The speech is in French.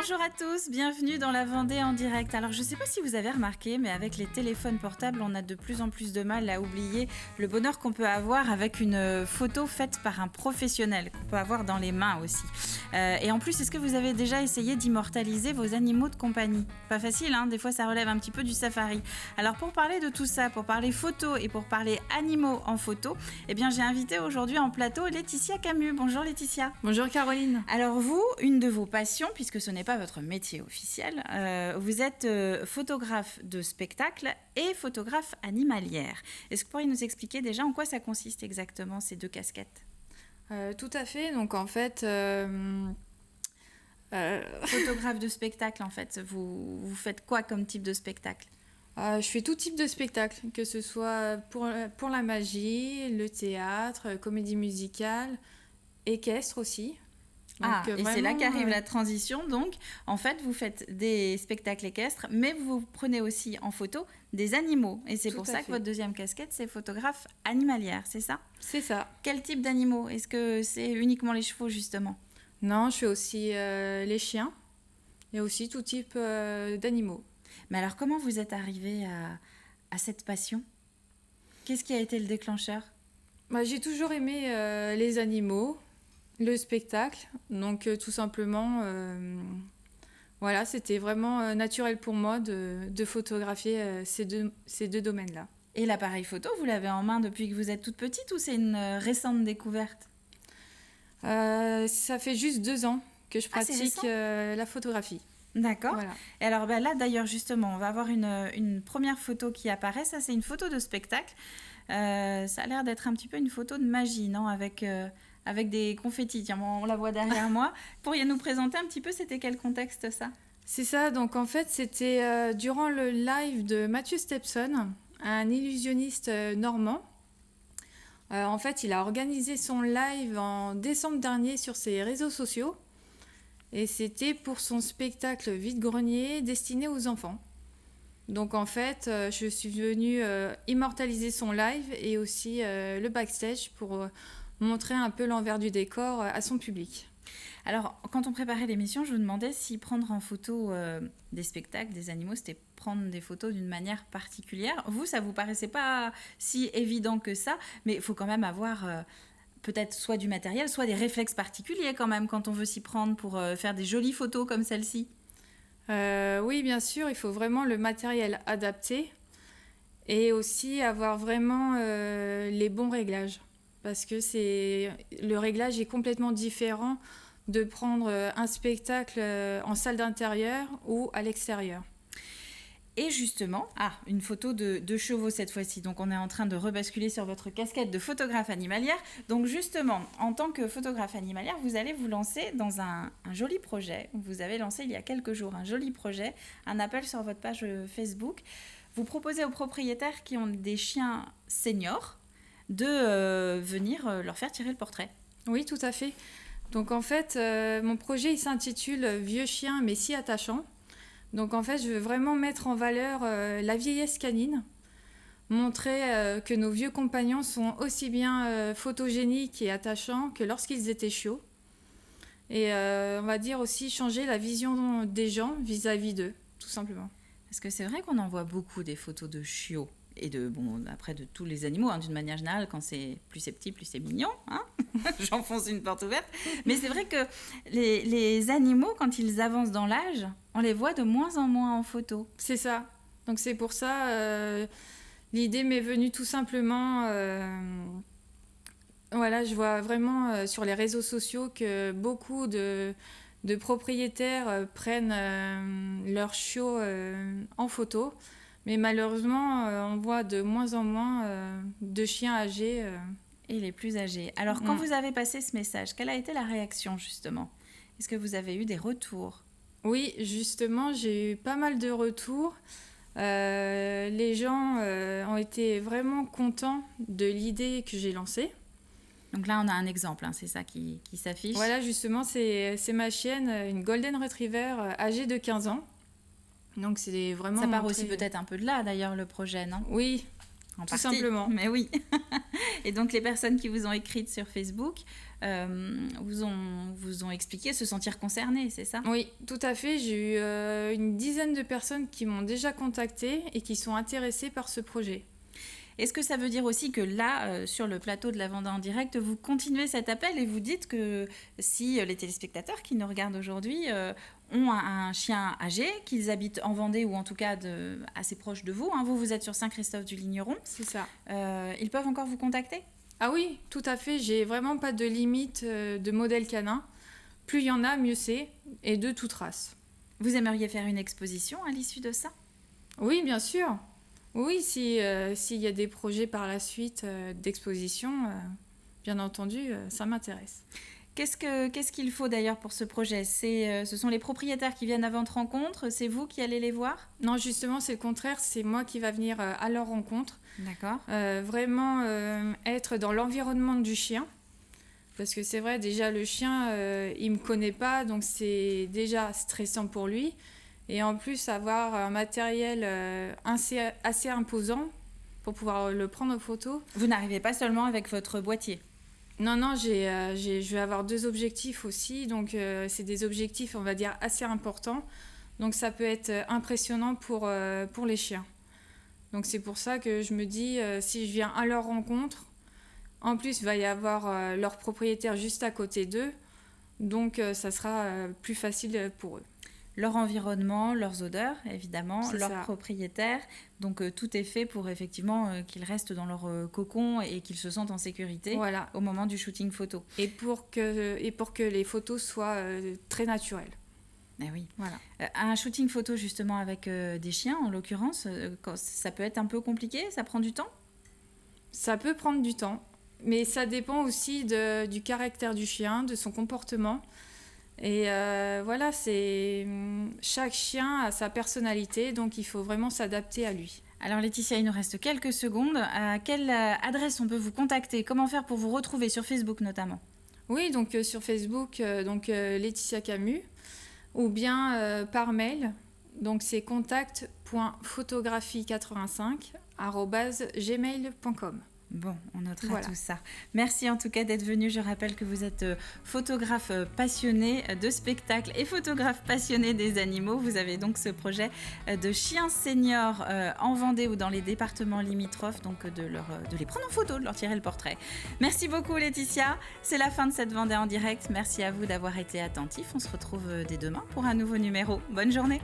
Bonjour à tous, bienvenue dans la Vendée en direct. Alors je ne sais pas si vous avez remarqué, mais avec les téléphones portables, on a de plus en plus de mal à oublier le bonheur qu'on peut avoir avec une photo faite par un professionnel, qu'on peut avoir dans les mains aussi. Et en plus, est-ce que vous avez déjà essayé d'immortaliser vos animaux de compagnie ? Pas facile, hein, des fois ça relève un petit peu du safari. Alors pour parler de tout ça, pour parler photo et pour parler animaux en photo, eh bien j'ai invité aujourd'hui en plateau Laetitia Camus. Bonjour Laetitia. Bonjour Caroline. Alors vous, une de vos passions, puisque ce n'est pas votre métier officiel, vous êtes photographe de spectacle et photographe animalière. Est-ce que vous pourriez nous expliquer déjà en quoi ça consiste exactement ces deux casquettes ? Tout à fait, donc en fait... Photographe de spectacle en fait, vous faites quoi comme type de spectacle ? Je fais tout type de spectacle, que ce soit pour la magie, le théâtre, comédie musicale, équestre aussi. Donc, et c'est là qu'arrive la transition. Donc, en fait, vous faites des spectacles équestres, mais vous prenez aussi en photo des animaux. Et c'est pour ça que votre deuxième casquette, c'est photographe animalière, c'est ça ? C'est ça. Quel type d'animaux ? Est-ce que c'est uniquement les chevaux, justement ? Non, je fais aussi les chiens et aussi tout type d'animaux. Mais alors, comment vous êtes arrivée à cette passion ? Qu'est-ce qui a été le déclencheur ? J'ai toujours aimé les animaux. Le spectacle, donc tout simplement, voilà, c'était vraiment naturel pour moi de photographier ces deux domaines-là. Et l'appareil photo, vous l'avez en main depuis que vous êtes toute petite ou c'est une récente découverte ? Ça fait juste 2 ans que je pratique la photographie. D'accord. Voilà. Et alors là, d'ailleurs, justement, on va avoir une première photo qui apparaît. Ça, c'est une photo de spectacle. Ça a l'air d'être un petit peu une photo de magie, non ? Avec des confettis. Tiens, on la voit derrière moi. Pourriez nous présenter un petit peu, c'était quel contexte, ça ? C'est ça. Donc, en fait, c'était durant le live de Matthew Stepson, un illusionniste normand. En fait, il a organisé son live en décembre dernier sur ses réseaux sociaux. Et c'était pour son spectacle vide-grenier destiné aux enfants. Donc en fait, je suis venue immortaliser son live et aussi le backstage pour montrer un peu l'envers du décor à son public. Alors, quand on préparait l'émission, je vous demandais si prendre en photo des spectacles, des animaux, c'était prendre des photos d'une manière particulière. Vous, ça vous paraissait pas si évident que ça, mais il faut quand même avoir... peut-être soit du matériel, soit des réflexes particuliers quand même quand on veut s'y prendre pour faire des jolies photos comme celle-ci. Oui, bien sûr, il faut vraiment le matériel adapté et aussi avoir vraiment les bons réglages. Parce que le réglage est complètement différent de prendre un spectacle en salle d'intérieur ou à l'extérieur. Et justement, une photo de chevaux cette fois-ci. Donc, on est en train de rebasculer sur votre casquette de photographe animalière. Donc, justement, en tant que photographe animalière, vous allez vous lancer dans un joli projet. Vous avez lancé il y a quelques jours un joli projet, un appel sur votre page Facebook. Vous proposez aux propriétaires qui ont des chiens seniors de venir leur faire tirer le portrait. Oui, tout à fait. Donc, en fait, mon projet, il s'intitule « Vieux chien, mais si attachant ». Donc en fait, je veux vraiment mettre en valeur la vieillesse canine, montrer que nos vieux compagnons sont aussi bien photogéniques et attachants que lorsqu'ils étaient chiots. Et on va dire aussi changer la vision des gens vis-à-vis d'eux, tout simplement. Parce que c'est vrai qu'on en voit beaucoup des photos de chiots et après de tous les animaux, d'une manière générale, quand c'est plus petit, plus c'est mignon, hein. J'enfonce une porte ouverte. Mais c'est vrai que les animaux, quand ils avancent dans l'âge, on les voit de moins en moins en photo. C'est ça. Donc c'est pour ça, l'idée m'est venue tout simplement... voilà, je vois vraiment sur les réseaux sociaux que beaucoup de propriétaires prennent leurs chiots en photo. Mais malheureusement, on voit de moins en moins de chiens âgés. Et les plus âgés. Alors, quand vous avez passé ce message, quelle a été la réaction, justement ? Est-ce que vous avez eu des retours ? Oui, justement, j'ai eu pas mal de retours. Les gens ont été vraiment contents de l'idée que j'ai lancée. Donc là, on a un exemple, c'est ça qui s'affiche. Voilà, justement, c'est ma chienne, une Golden Retriever âgée de 15 ans. Donc c'est vraiment... Ça part aussi peut-être un peu de là, d'ailleurs, le projet, non ? Oui, En Tout partie. simplement. Mais oui. Et donc les personnes qui vous ont écrite sur Facebook vous ont expliqué se sentir concernées, c'est ça? Oui, tout à fait. J'ai eu une dizaine de personnes qui m'ont déjà contactée et qui sont intéressées par ce projet. Est-ce que ça veut dire aussi que là, sur le plateau de la Vendée en direct, vous continuez cet appel et vous dites que si les téléspectateurs qui nous regardent aujourd'hui ont un chien âgé, qu'ils habitent en Vendée ou en tout cas assez proche de vous, hein, vous êtes sur Saint-Christophe-du-Ligneron, C'est ça. ils peuvent encore vous contacter? Ah oui, tout à fait. J'ai vraiment pas de limite de modèle canin. Plus il y en a, mieux c'est, et de toute race. Vous aimeriez faire une exposition à l'issue de ça? Oui, bien sûr. Oui, s'il y a des projets par la suite d'exposition, bien entendu, ça m'intéresse. Qu'est-ce qu'il faut d'ailleurs pour ce projet? Ce sont les propriétaires qui viennent à votre rencontre? C'est vous qui allez les voir? Non, justement, c'est le contraire. C'est moi qui va venir à leur rencontre. D'accord. Vraiment être dans l'environnement du chien. Parce que c'est vrai, déjà, le chien, il ne me connaît pas, donc c'est déjà stressant pour lui. Et en plus, avoir un matériel assez imposant pour pouvoir le prendre en photo. Vous n'arrivez pas seulement avec votre boîtier? Non, je vais avoir 2 objectifs aussi. Donc, c'est des objectifs, on va dire, assez importants. Donc, ça peut être impressionnant pour les chiens. Donc, c'est pour ça que je me dis, si je viens à leur rencontre, en plus, il va y avoir leur propriétaire juste à côté d'eux. Donc, ça sera plus facile pour eux. Leur environnement, leurs odeurs, évidemment, C'est leurs ça. propriétaires. Donc tout est fait pour effectivement qu'ils restent dans leur cocon et qu'ils se sentent en sécurité Voilà. au moment du shooting photo. Et pour que les photos soient très naturelles. Eh oui. Voilà. Un shooting photo justement avec des chiens, en l'occurrence, ça peut être un peu compliqué, ça prend du temps? Ça peut prendre du temps, mais ça dépend aussi du caractère du chien, de son comportement. Et voilà, chaque chien a sa personnalité, donc il faut vraiment s'adapter à lui. Alors Laetitia, il nous reste quelques secondes. À quelle adresse on peut vous contacter? Comment faire pour vous retrouver sur Facebook notamment? Oui, donc sur Facebook, Laetitia Camus, ou bien par mail. Donc c'est contact.photographie85@gmail.com. Bon, on notera Voilà. tout ça. Merci en tout cas d'être venu. Je rappelle que vous êtes photographe passionné de spectacles et photographe passionné des animaux. Vous avez donc ce projet de chiens seniors en Vendée ou dans les départements limitrophes, donc de les prendre en photo, de leur tirer le portrait. Merci beaucoup Laetitia. C'est la fin de cette Vendée en direct. Merci à vous d'avoir été attentifs. On se retrouve dès demain pour un nouveau numéro. Bonne journée.